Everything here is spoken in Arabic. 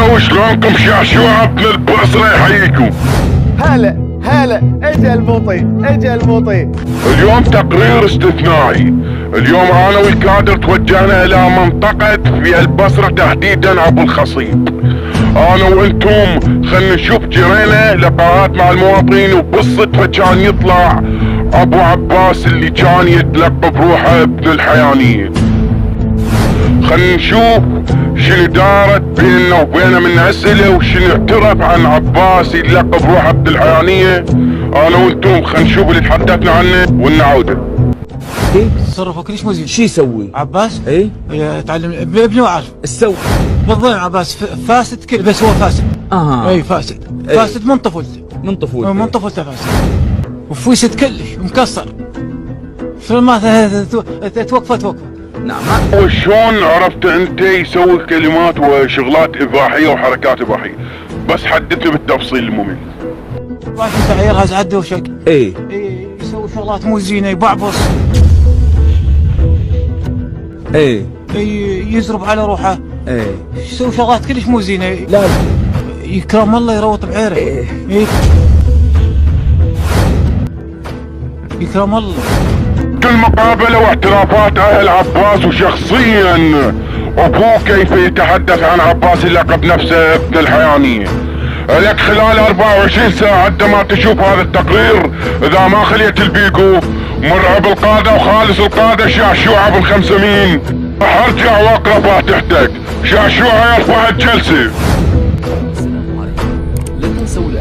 هلو شلونكم شعشوعة ابن البصرة يحييكم. هلا اجا المطي. اليوم تقرير استثنائي. اليوم انا والكادر توجهنا الى منطقة في البصرة تحديدا ابو الخصيب. انا وانتم خلنا نشوف جرينا لقاءات مع المواطنين وبالصدفة كان يطلع ابو عباس اللي كان يتلقب روحه ابن الحيانية. خلنا نشوف شنو دارت بيننا وبينه من اسئله وشنو اعترف عن عباس يلقب روحه ابن الحيانية. انا وانتم خلنا نشوف اللي تحدثنا عنه ونعوده. تصرفه كلش مو زين. شو يسوي؟ عباس؟ اي يتعلم ابنه وعارف. ايش سوي؟ بالضبط عباس فاسد كل بس هو فاسد. اي فاسد. فاسد من طفولته. من طفولته فاسد. وفوسد كلش ومكسر. فما توقفت. نعم. وشون عرفت انت يسوي كلمات وشغلات اباحية وحركات اباحية؟ بس حدثني بالتفصيل الممل. واحد سعير هز عده وشق. اي يسوي شغلات مو زينه يبعبص. اي يزرب على روحه. يسوي شغلات كلش مو زينه. لا يكرم الله يروط بعيره. يكرم الله. كل مقابلة واعترافات اهل عباس وشخصيا ابوه كيف يتحدث عن عباس اللقب نفسه ابن الحيانية. لك خلال 24 ساعة عندما تشوف هذا التقرير اذا ما خليت البيقو مرعب القادة وخالص القادة شعشوعة بن خمسمين راح ارجع واقرا فاتحتك. شعشوعة يرفع الجلسة. لا تنسوا